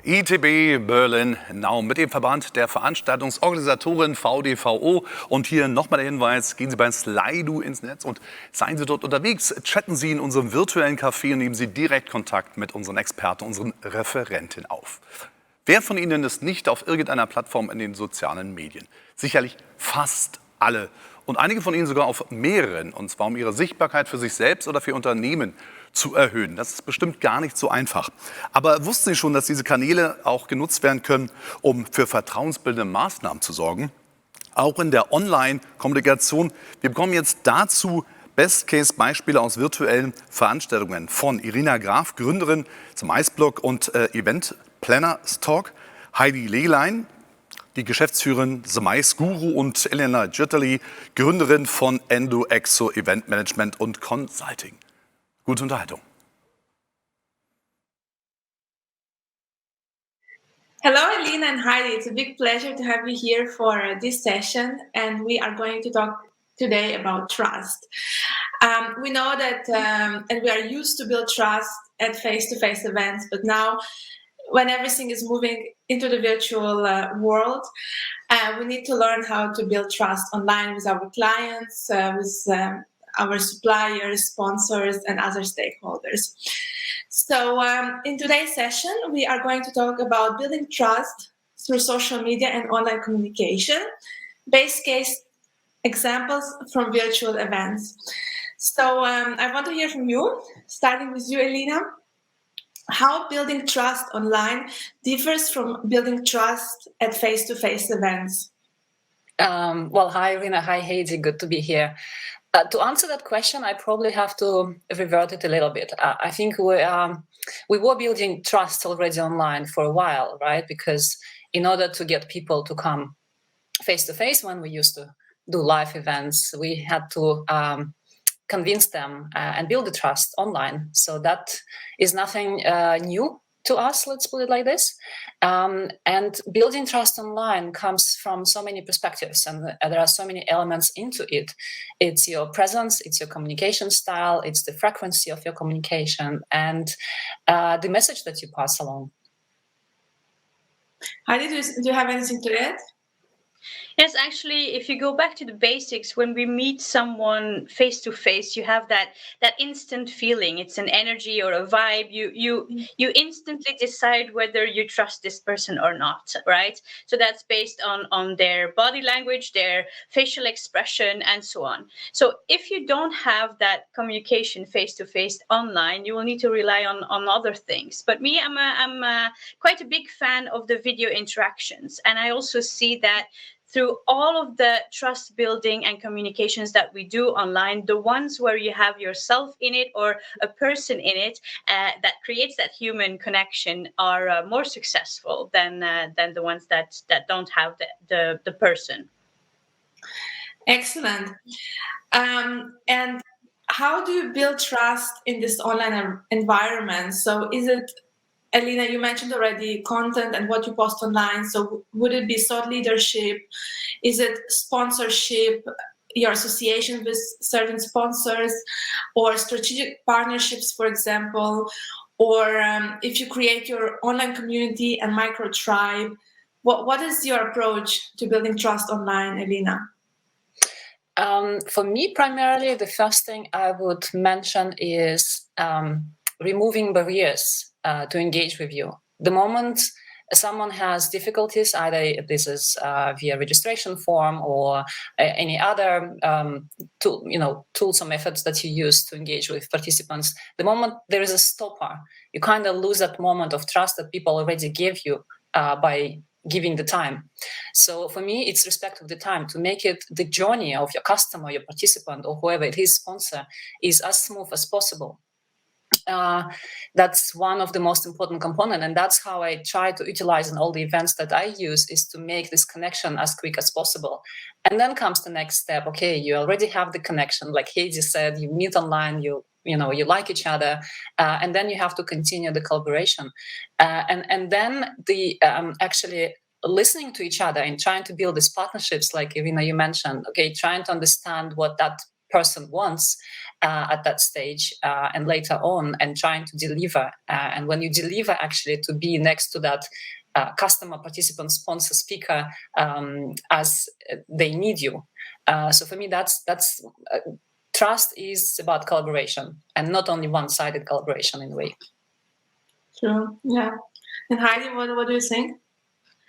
ITB Berlin, genau, mit dem Verband der Veranstaltungsorganisatoren VDVO. Und hier nochmal der Hinweis, gehen Sie bei Slido ins Netz und seien Sie dort unterwegs. Chatten Sie in unserem virtuellen Café und nehmen Sie direkt Kontakt mit unseren Experten, unseren Referenten auf. Wer von Ihnen ist nicht auf irgendeiner Plattform in den sozialen Medien? Sicherlich fast alle. Und einige von Ihnen sogar auf mehreren, und zwar um ihre Sichtbarkeit für sich selbst oder für Unternehmen zu erhöhen. Das ist bestimmt gar nicht so einfach. Aber wussten Sie schon, dass diese Kanäle auch genutzt werden können, um für vertrauensbildende Maßnahmen zu sorgen? Auch in der Online-Kommunikation. Wir bekommen jetzt dazu Best-Case-Beispiele aus virtuellen Veranstaltungen von Irina Graf, Gründerin zum miceblog und Event Planner Talk, Heidi Legelein, die Geschäftsführerin The Mice Guru, und Elina Jutelyte, Gründerin von Endo-Exo-Event Management und Consulting. Gute Unterhaltung. Hello, Elina and Heidi. It's a big pleasure to have you here for this session, and we are going to talk today about trust. We know that, and we are used to build trust at face-to-face events, but now, when everything is moving into the virtual world, we need to learn how to build trust online with our clients, with our suppliers, sponsors, and other stakeholders. So in today's session, we are going to talk about building trust through social media and online communication, base case examples from virtual events. So I want to hear from you, starting with you, Elina. How building trust online differs from building trust at face-to-face events? Well, hi, Irina. Hi, Heidi. Good to be here. To answer that question, I probably have to revert it a little bit. I think we were building trust already online for a while, right? Because in order to get people to come face-to-face when we used to do live events, we had to convince them and build the trust online. So that is nothing new to us, let's put it like this. And building trust online comes from so many perspectives, and there are so many elements into it. It's your presence, it's your communication style, it's the frequency of your communication, and the message that you pass along. Heidi, do you have anything to add? Yes, actually, if you go back to the basics, when we meet someone face to face, you have that instant feeling. It's an energy or a vibe. You instantly decide whether you trust this person or not, right? So that's based on their body language, their facial expression, and so on. So if you don't have that communication face to face online, you will need to rely on other things. But me, I'm quite a big fan of the video interactions, and I also see that through all of the trust building and communications that we do online, the ones where you have yourself in it or a person in it that creates that human connection are more successful than the ones that don't have the person. Excellent. And how do you build trust in this online environment? So is it, Elina, you mentioned already content and what you post online. So would it be thought leadership? Is it sponsorship, your association with certain sponsors, or strategic partnerships, for example? Or if you create your online community and micro tribe, what is your approach to building trust online, Elina? For me, primarily, the first thing I would mention is removing barriers to engage with you. The moment someone has difficulties, either this is via registration form or any other tools or methods that you use to engage with participants, the moment there is a stopper, you kind of lose that moment of trust that people already give you by giving the time. So for me, it's respect of the time to make it the journey of your customer, your participant, or whoever it is, sponsor, is as smooth as possible. That's one of the most important components, and that's how I try to utilize in all the events that I use, is to make this connection as quick as possible. And then comes the next step. Okay, you already have the connection, like Heidi said, you meet online, you like each other, and then you have to continue the collaboration, and then the actually listening to each other and trying to build these partnerships, like Irina, you mentioned. Okay, trying to understand what that person wants at that stage and later on, and trying to deliver. And when you deliver, actually, to be next to that customer, participant, sponsor, speaker as they need you. So for me, that's trust is about collaboration, and not only one-sided collaboration in a way. True. Yeah. And Heidi, what do you think?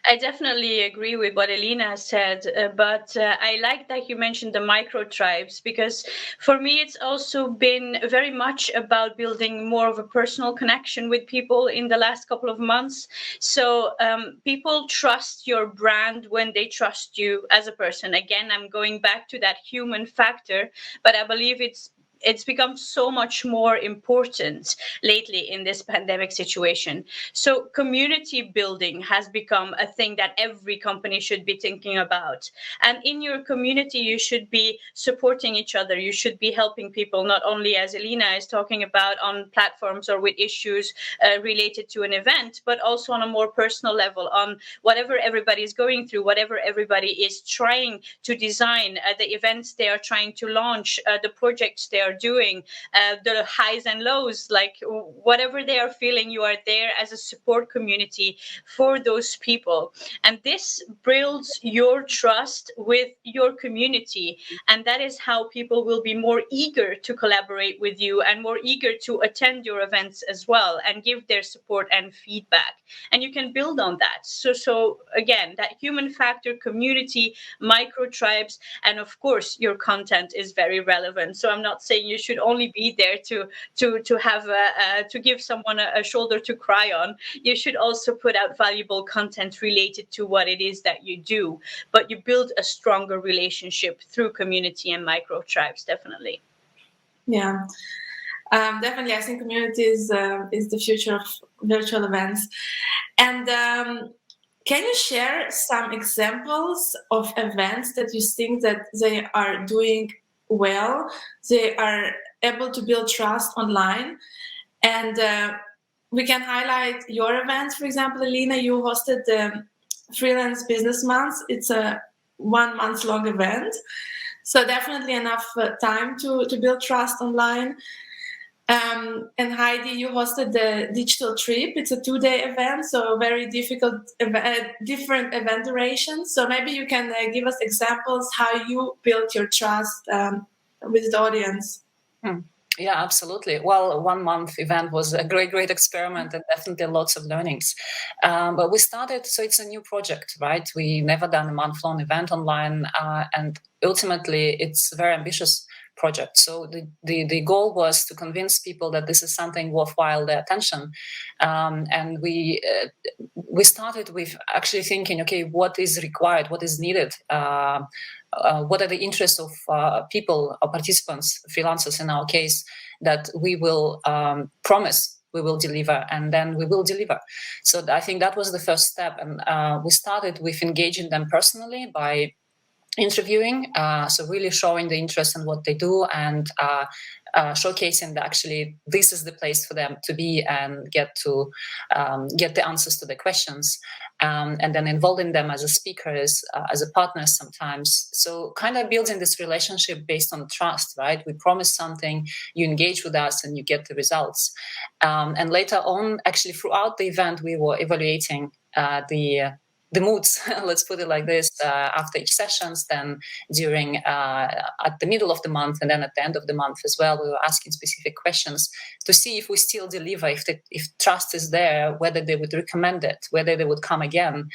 I definitely agree with what Elina said, but I like that you mentioned the micro tribes, because for me it's also been very much about building more of a personal connection with people in the last couple of months. So people trust your brand when they trust you as a person. Again, I'm going back to that human factor, but I believe it's become so much more important lately in this pandemic situation. So community building has become a thing that every company should be thinking about. And in your community, you should be supporting each other. You should be helping people, not only as Elina is talking about on platforms or with issues related to an event, but also on a more personal level, on whatever everybody is going through, whatever everybody is trying to design, the events they are trying to launch, the projects they are doing, the highs and lows, like whatever they are feeling, you are there as a support community for those people. And this builds your trust with your community. And that is how people will be more eager to collaborate with you and more eager to attend your events as well and give their support and feedback. And you can build on that. So again, that human factor, community, micro tribes, and of course, your content is very relevant. So I'm not saying you should only be there to have to give someone a shoulder to cry on. You should also put out valuable content related to what it is that you do, but you build a stronger relationship through community and micro tribes, definitely. Yeah, definitely. I think community is the future of virtual events. And can you share some examples of events that you think that they are doing well? They are able to build trust online, and we can highlight your events. For example, Elina, you hosted the Freelance Business Month. It's a 1 month long event, so definitely enough time to build trust online. And Heidi, you hosted the digital trip. It's a 2-day event, so very difficult, different event durations. So maybe you can give us examples how you built your trust with the audience. Yeah, absolutely. Well, 1 month event was a great experiment and definitely lots of learnings. But we started, so it's a new project, right? We never done a month-long event online, and ultimately it's a very ambitious project. So the goal was to convince people that this is something worthwhile their attention. And we started with actually thinking, okay, what is required, what is needed, what are the interests of people or participants, freelancers in our case, that we will promise we will deliver, and then we will deliver. So I think that was the first step. And we started with engaging them personally by interviewing, so really showing the interest in what they do and showcasing that actually this is the place for them to be and get the answers to the questions, and then involving them as a speakers, as a partner sometimes. So kind of building this relationship based on trust, right? We promise something, you engage with us, and you get the results. And later on, actually throughout the event, we were evaluating the moods, let's put it like this, after each sessions, then during at the middle of the month, and then at the end of the month as well, we were asking specific questions to see if we still deliver, if trust is there, whether they would recommend it, whether they would come again.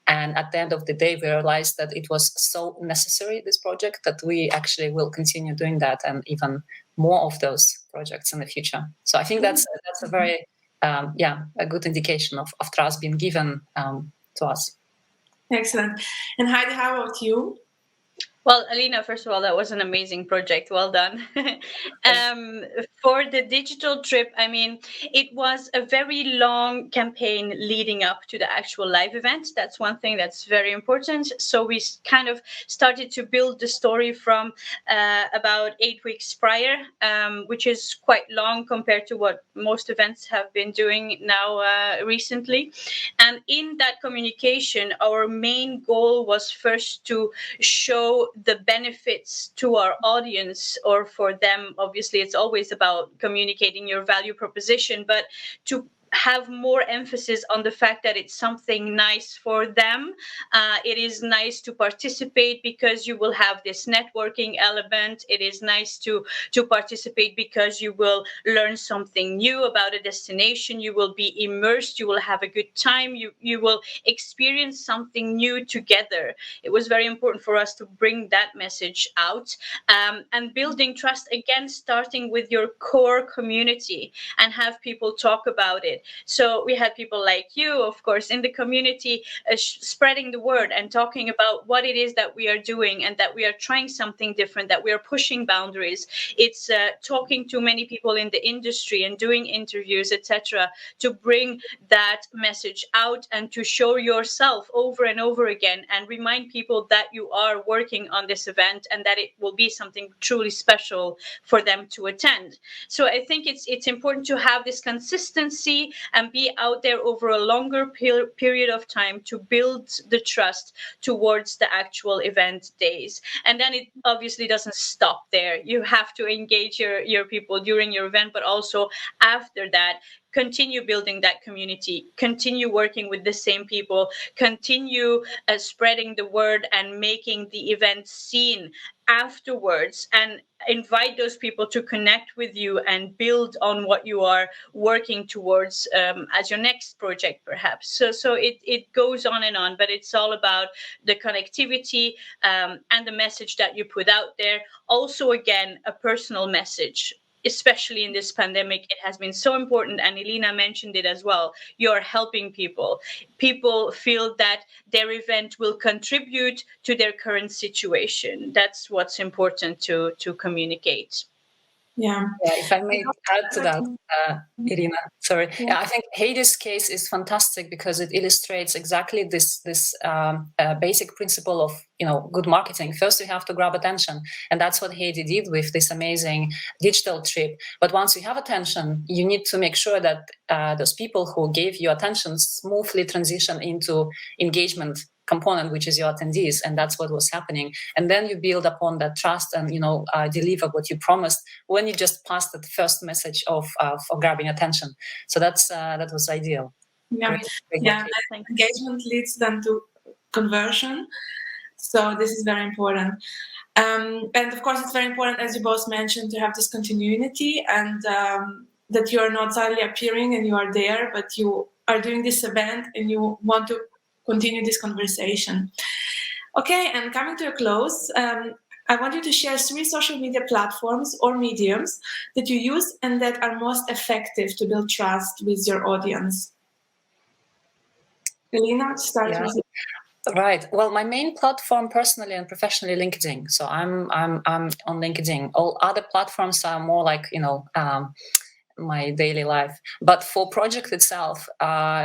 And at the end of the day, we realized that it was so necessary, this project, that we actually will continue doing that and even more of those projects in the future. So I think that's a very, a good indication of trust being given to us. Excellent. And Heidi, how about you? Well, Elina, first of all, that was an amazing project. Well done. For the digital trip, I mean, it was a very long campaign leading up to the actual live event. That's one thing that's very important. So we kind of started to build the story from about 8 weeks prior, which is quite long compared to what most events have been doing now recently. And in that communication, our main goal was first to show the benefits to our audience or for them. Obviously, it's always about communicating your value proposition, but to have more emphasis on the fact that it's something nice for them. It is nice to participate because you will have this networking element. It is nice to participate because you will learn something new about a destination. You will be immersed. You will have a good time. You will experience something new together. It was very important for us to bring that message out, and building trust, again, starting with your core community and have people talk about it. So we had people like you, of course, in the community, spreading the word and talking about what it is that we are doing and that we are trying something different, that we are pushing boundaries. It's talking to many people in the industry and doing interviews, etc., to bring that message out and to show yourself over and over again and remind people that you are working on this event and that it will be something truly special for them to attend. So I think it's important to have this consistency and be out there over a longer period of time to build the trust towards the actual event days. And then it obviously doesn't stop there. You have to engage your people during your event, but also after that. Continue building that community, continue working with the same people, continue spreading the word and making the event seen afterwards, and invite those people to connect with you and build on what you are working towards as your next project, perhaps. So it goes on, but it's all about the connectivity and the message that you put out there. Also, again, a personal message. Especially in this pandemic, it has been so important, and Elina mentioned it as well. You're helping people. People feel that their event will contribute to their current situation. That's what's important to communicate. Yeah. If I may add to that, Irina, sorry. Yeah, I think Heidi's case is fantastic because it illustrates exactly this basic principle of good marketing. First, you have to grab attention, and that's what Heidi did with this amazing digital trip. But once you have attention, you need to make sure that those people who gave you attention smoothly transition into engagement component, which is your attendees, and that's what was happening. And then you build upon that trust and deliver what you promised when you just passed the first message of grabbing attention. So that was ideal. Yeah, yeah. Engagement leads then to conversion. So this is very important. And of course, it's very important, as you both mentioned, to have this continuity and that you are not suddenly appearing and you are there, but you are doing this event and you want to continue this conversation. Okay, and coming to a close, I want you to share 3 social media platforms or mediums that you use and that are most effective to build trust with your audience. Elina, start with you. Right. Well, my main platform, personally and professionally, LinkedIn. So I'm on LinkedIn. All other platforms are more like my daily life. But for project itself,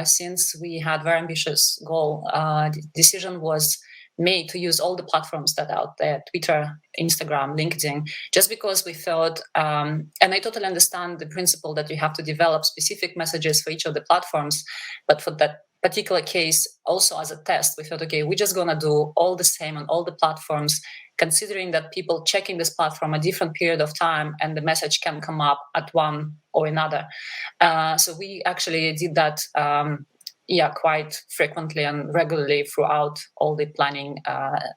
since we had very ambitious goal, the decision was made to use all the platforms that are out there: Twitter, Instagram, LinkedIn, just because we felt, and I totally understand the principle that you have to develop specific messages for each of the platforms, but for that particular case, also as a test, we thought, okay, we're just going to do all the same on all the platforms, considering that people checking this platform a different period of time and the message can come up at one or another. So we actually did that quite frequently and regularly throughout all the planning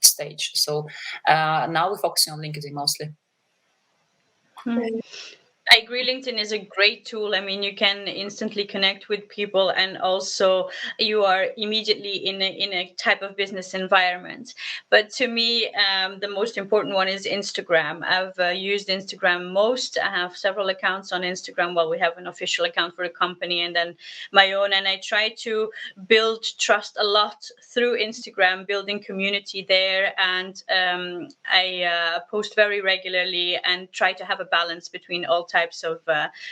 stage. So now we're focusing on LinkedIn mostly. I agree. LinkedIn is a great tool. I mean, you can instantly connect with people, and also you are immediately in a type of business environment. But to me, the most important one is Instagram. I've used Instagram most. I have several accounts on Instagram. Well, we have an official account for the company and then my own. And I try to build trust a lot through Instagram, building community there. And I post very regularly and try to have a balance between all types types of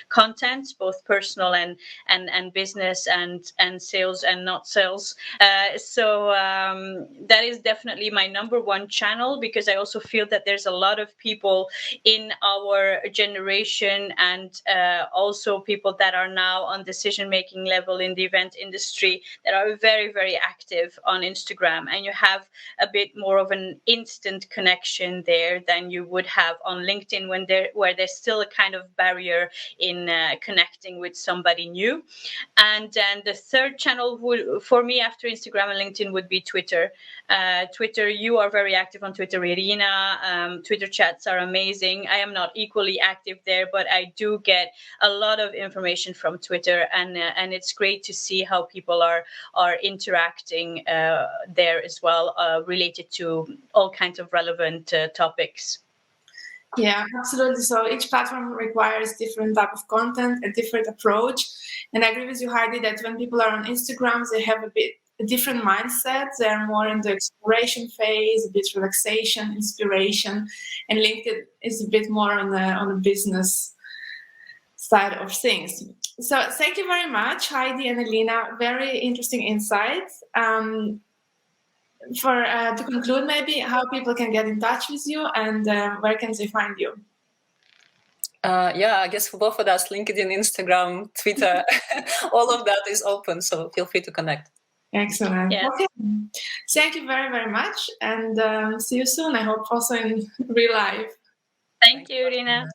content, both personal and business and sales and not sales. So that is definitely my number one channel, because I also feel that there's a lot of people in our generation and also people that are now on decision-making level in the event industry that are very, very active on Instagram, and you have a bit more of an instant connection there than you would have on LinkedIn where there's still a kind of barrier in connecting with somebody new. And then the third channel for me after Instagram and LinkedIn would be Twitter. Twitter, you are very active on Twitter, Irina. Twitter chats are amazing. I am not equally active there, but I do get a lot of information from Twitter, and it's great to see how people are interacting there as well, related to all kinds of relevant topics. Yeah, absolutely. So each platform requires different type of content, a different approach. And I agree with you, Heidi, that when people are on Instagram, they have a different mindset. They're more in the exploration phase, a bit relaxation, inspiration, and LinkedIn is a bit more on the business side of things. So thank you very much, Heidi and Elina. Very interesting insights. To conclude, maybe how people can get in touch with you and where can they find you? I guess for both of us, LinkedIn, Instagram, Twitter, all of that is open, so feel free to connect. Excellent. Yes. Okay. Thank you very, very much, and see you soon. I hope also in real life. Thank you, Irina.